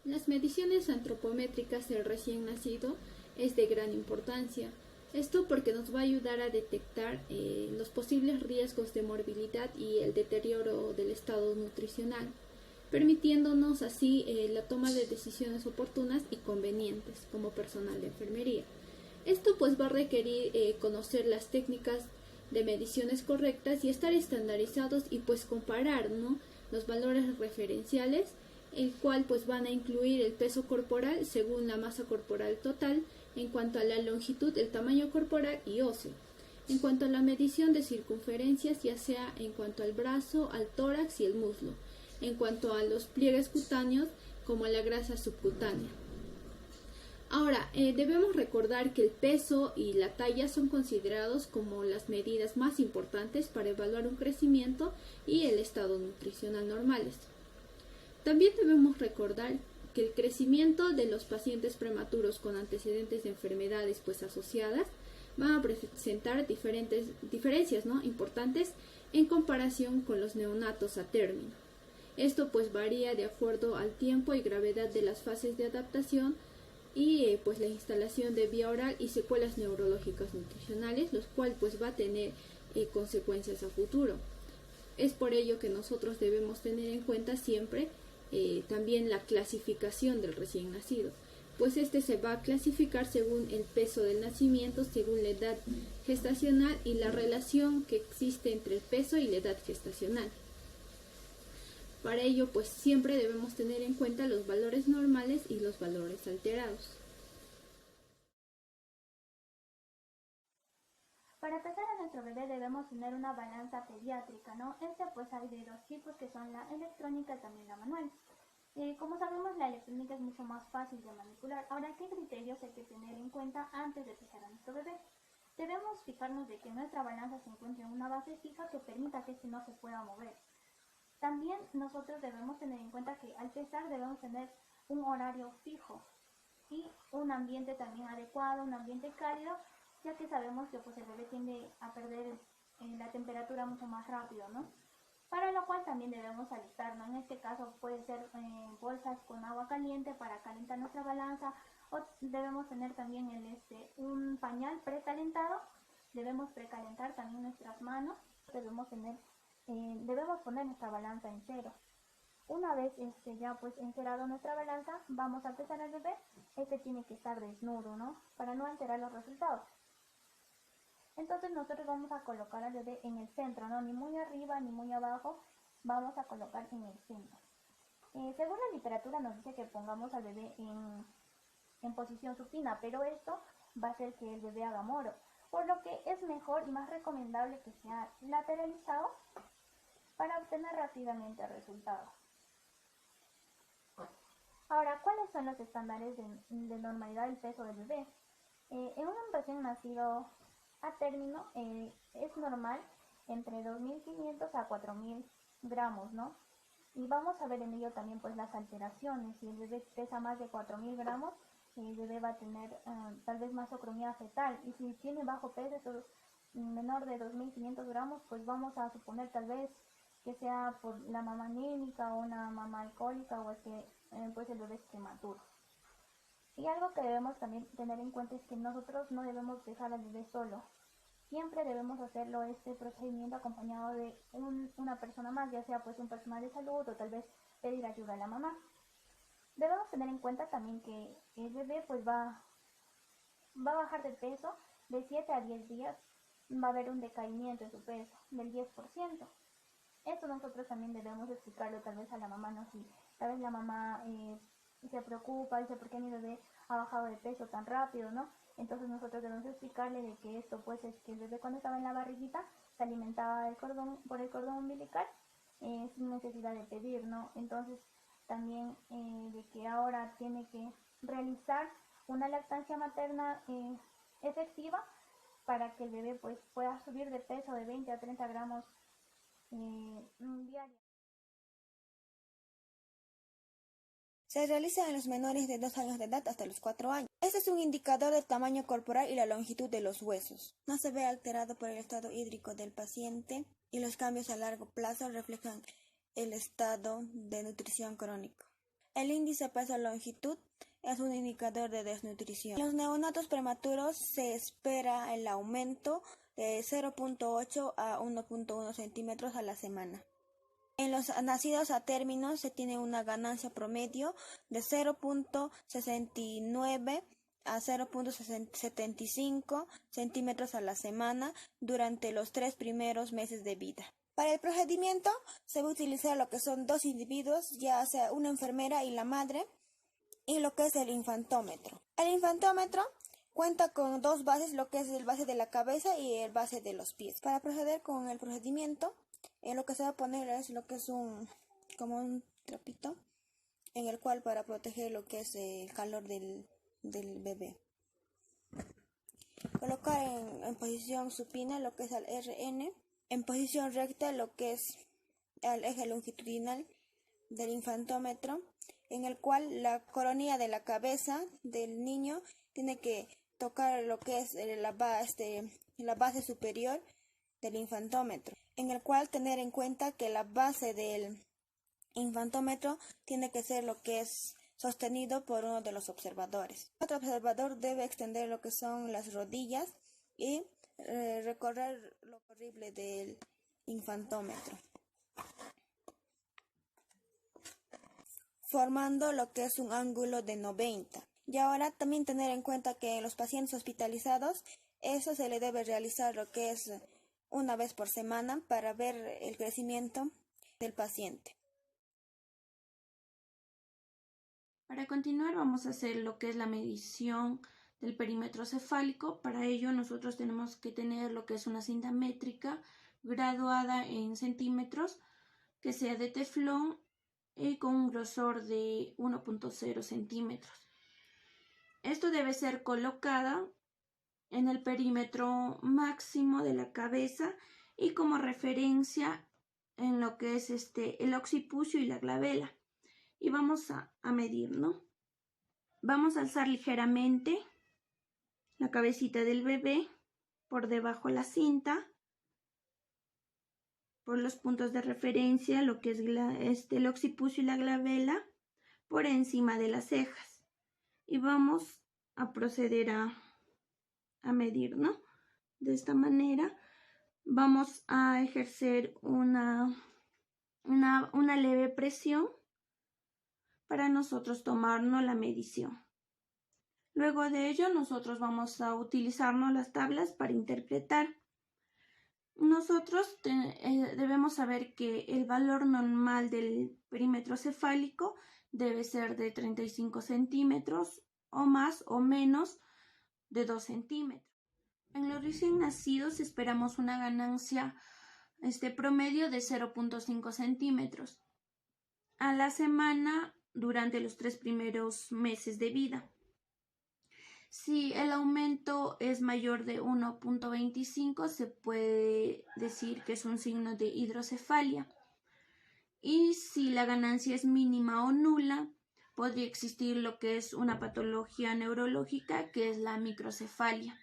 Las mediciones antropométricas del recién nacido es de gran importancia. Esto porque nos va a ayudar a detectar los posibles riesgos de morbilidad y el deterioro del estado nutricional, permitiéndonos así la toma de decisiones oportunas y convenientes como personal de enfermería. Esto pues va a requerir conocer las técnicas de mediciones correctas y estar estandarizados y pues comparar, ¿no?, los valores referenciales, el cual pues van a incluir el peso corporal según la masa corporal total, en cuanto a la longitud, el tamaño corporal y óseo. En cuanto a la medición de circunferencias, ya sea en cuanto al brazo, al tórax y el muslo. En cuanto a los pliegues cutáneos, como la grasa subcutánea. Ahora, debemos recordar que el peso y la talla son considerados como las medidas más importantes para evaluar un crecimiento y el estado nutricional normales. También debemos recordar que el crecimiento de los pacientes prematuros con antecedentes de enfermedades pues asociadas van a presentar diferencias, ¿no?, importantes en comparación con los neonatos a término. Esto pues varía de acuerdo al tiempo y gravedad de las fases de adaptación y pues la instalación de vía oral y secuelas neurológicas nutricionales, los cuales pues va a tener consecuencias a futuro. Es por ello que nosotros debemos tener en cuenta siempre también la clasificación del recién nacido, pues este se va a clasificar según el peso del nacimiento, según la edad gestacional y la relación que existe entre el peso y la edad gestacional. Para ello, pues siempre debemos tener en cuenta los valores normales y los valores alterados. Para pesar a nuestro bebé debemos tener una balanza pediátrica, ¿no? Pues hay de dos tipos, que son la electrónica y también la manual. Como sabemos, la electrónica es mucho más fácil de manipular. Ahora, ¿qué criterios hay que tener en cuenta antes de pesar a nuestro bebé? Debemos fijarnos de que nuestra balanza se encuentre en una base fija que permita que este no se pueda mover. También nosotros debemos tener en cuenta que al pesar debemos tener un horario fijo y un ambiente también adecuado, un ambiente cálido, ya que sabemos que pues el bebé tiende a perder la temperatura mucho más rápido, ¿no? Para lo cual también debemos alistarnos. En este caso puede ser bolsas con agua caliente para calentar nuestra balanza, o debemos tener también un pañal precalentado. Debemos precalentar también nuestras manos. Debemos poner nuestra balanza en cero. Una vez ya pues encerado nuestra balanza, vamos a pesar al bebé. Tiene que estar desnudo, ¿no?, para no alterar los resultados. Entonces nosotros vamos a colocar al bebé en el centro, ¿no?, ni muy arriba ni muy abajo, vamos a colocar en el centro. Según la literatura nos dice que pongamos al bebé en posición supina, pero esto va a hacer que el bebé haga moro, por lo que es mejor y más recomendable que sea lateralizado para obtener rápidamente resultados. Ahora, ¿cuáles son los estándares de normalidad del peso del bebé? En un recién nacido a término es normal entre 2.500 a 4.000 gramos, ¿no? Y vamos a ver en ello también pues las alteraciones. Si el bebé pesa más de 4.000 gramos, el bebé va a tener tal vez masocromía fetal, y si tiene bajo peso, menor de 2.500 gramos, pues vamos a suponer tal vez que sea por la mamá anémica o una mamá alcohólica, o es que pues el bebé es prematuro. Y algo que debemos también tener en cuenta es que nosotros no debemos dejar al bebé solo. Siempre debemos hacerlo este procedimiento acompañado de una persona más, ya sea pues un personal de salud, o tal vez pedir ayuda a la mamá. Debemos tener en cuenta también que el bebé pues va a bajar de peso de 7 a 10 días, va a haber un decaimiento en su peso del 10%. Esto nosotros también debemos explicarlo tal vez a la mamá, ¿no? Si tal vez la mamá se preocupa, dice ¿por qué mi bebé ha bajado de peso tan rápido, ¿no? Entonces nosotros debemos explicarle de que esto pues es que el bebé cuando estaba en la barriguita se alimentaba por el cordón umbilical sin necesidad de pedir, ¿no? Entonces también de que ahora tiene que realizar una lactancia materna efectiva para que el bebé pues pueda subir de peso de 20 a 30 gramos diarios. Se realiza en los menores de 2 años de edad hasta los 4 años. Este es un indicador del tamaño corporal y la longitud de los huesos. No se ve alterado por el estado hídrico del paciente, y los cambios a largo plazo reflejan el estado de nutrición crónico. El índice peso-longitud es un indicador de desnutrición. En los neonatos prematuros se espera el aumento de 0.8 a 1.1 centímetros a la semana. En los nacidos a término se tiene una ganancia promedio de 0.69 a 0.75 centímetros a la semana durante los 3 primeros meses de vida. Para el procedimiento se va a utilizar lo que son 2 individuos, ya sea una enfermera y la madre, y lo que es el infantómetro. El infantómetro cuenta con 2 bases, lo que es el base de la cabeza y el base de los pies. Para proceder con el procedimiento, lo que se va a poner es lo que es como un trapito, en el cual para proteger lo que es el calor del bebé. Colocar en posición supina lo que es el RN, en posición recta lo que es el eje longitudinal del infantómetro, en el cual la coronilla de la cabeza del niño tiene que tocar lo que es la base superior del infantómetro, en el cual tener en cuenta que la base del infantómetro tiene que ser lo que es sostenido por uno de los observadores. Otro observador debe extender lo que son las rodillas y recorrer lo corrible del infantómetro, formando lo que es un ángulo de 90. Y ahora también tener en cuenta que en los pacientes hospitalizados, eso se le debe realizar lo que es una vez por semana para ver el crecimiento del paciente. Para continuar vamos a hacer lo que es la medición del perímetro cefálico. Para ello nosotros tenemos que tener lo que es una cinta métrica graduada en centímetros, que sea de teflón y con un grosor de 1.0 centímetros. Esto debe ser colocada en el perímetro máximo de la cabeza y como referencia en lo que es el occipucio y la glabela. Y vamos a medir, ¿no? Vamos a alzar ligeramente la cabecita del bebé por debajo de la cinta, por los puntos de referencia, lo que es el occipucio y la glabela, por encima de las cejas. Y vamos a proceder a medir, ¿no? De esta manera vamos a ejercer una leve presión para nosotros tomarnos la medición. Luego de ello nosotros vamos a utilizarnos las tablas para interpretar. Nosotros debemos saber que el valor normal del perímetro cefálico debe ser de 35 centímetros o más o menos de 2 centímetros. En los recién nacidos esperamos una ganancia promedio de 0.5 centímetros a la semana durante los 3 primeros meses de vida. Si el aumento es mayor de 1.25, se puede decir que es un signo de hidrocefalia. Y si la ganancia es mínima o nula, podría existir lo que es una patología neurológica, que es la microcefalia.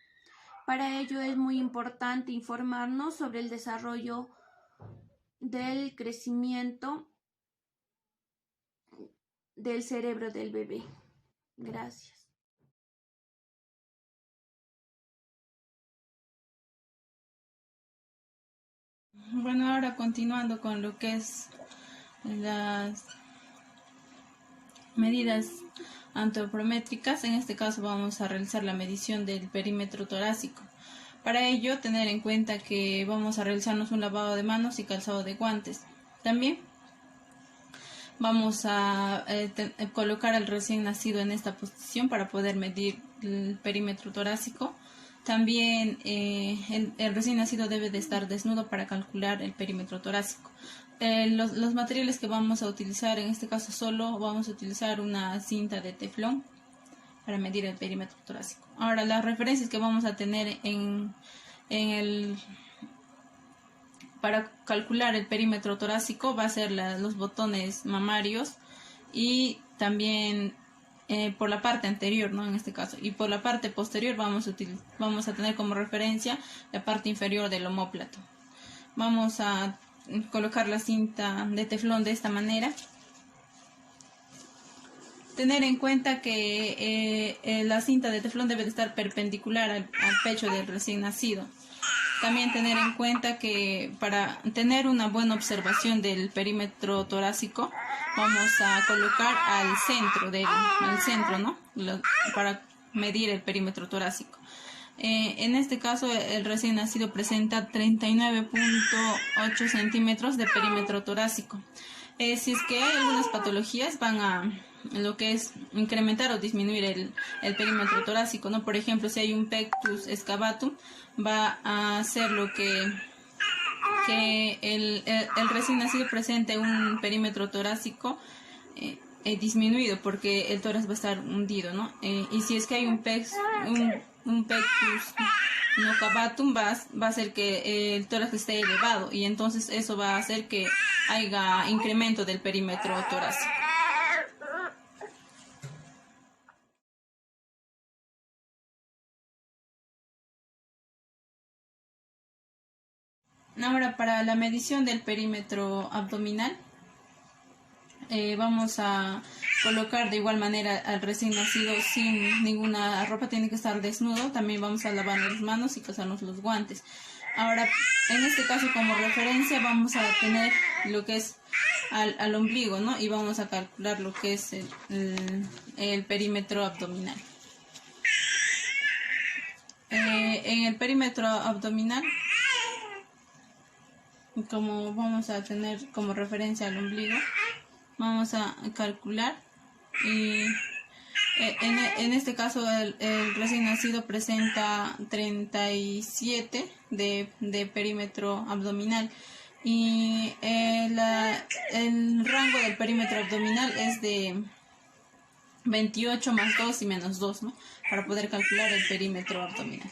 Para ello es muy importante informarnos sobre el desarrollo del crecimiento del cerebro del bebé. Gracias. Bueno, ahora continuando con lo que es las medidas antropométricas, en este caso vamos a realizar la medición del perímetro torácico. Para ello, tener en cuenta que vamos a realizarnos un lavado de manos y calzado de guantes. También vamos a colocar al recién nacido en esta posición para poder medir el perímetro torácico. También el recién nacido debe de estar desnudo para calcular el perímetro torácico. Los materiales que vamos a utilizar, en este caso solo vamos a utilizar una cinta de teflón para medir el perímetro torácico. Ahora, las referencias que vamos a tener para calcular el perímetro torácico va a ser los botones mamarios y también por la parte anterior, ¿no? En este caso, y por la parte posterior vamos a tener como referencia la parte inferior del omóplato. Vamos a colocar la cinta de teflón de esta manera tener en cuenta que la cinta de teflón debe de estar perpendicular al pecho del recién nacido. También tener en cuenta que para tener una buena observación del perímetro torácico vamos a colocar al centro, ¿no? Para medir el perímetro torácico. En este caso el recién nacido presenta 39.8 centímetros de perímetro torácico. Si es que hay algunas patologías van a lo que es incrementar o disminuir el perímetro torácico, ¿no? Por ejemplo, si hay un pectus excavatum, va a hacer lo que el recién nacido presente un perímetro torácico disminuido, porque el tórax va a estar hundido, ¿no? Y si es que hay un pectus nocabatum, va a hacer que el tórax esté elevado, y entonces eso va a hacer que haya incremento del perímetro torácico. Ahora, para la medición del perímetro abdominal, vamos a colocar de igual manera al recién nacido sin ninguna ropa, tiene que estar desnudo. También vamos a lavar las manos y calzarnos los guantes. Ahora, en este caso, como referencia, vamos a tener lo que es al ombligo, ¿no? Y vamos a calcular lo que es el perímetro abdominal. En el perímetro abdominal, como vamos a tener como referencia al ombligo, vamos a calcular, y en este caso el recién nacido presenta 37 de perímetro abdominal, y el rango del perímetro abdominal es de 28 más 2 y menos 2, ¿no? Para poder calcular el perímetro abdominal.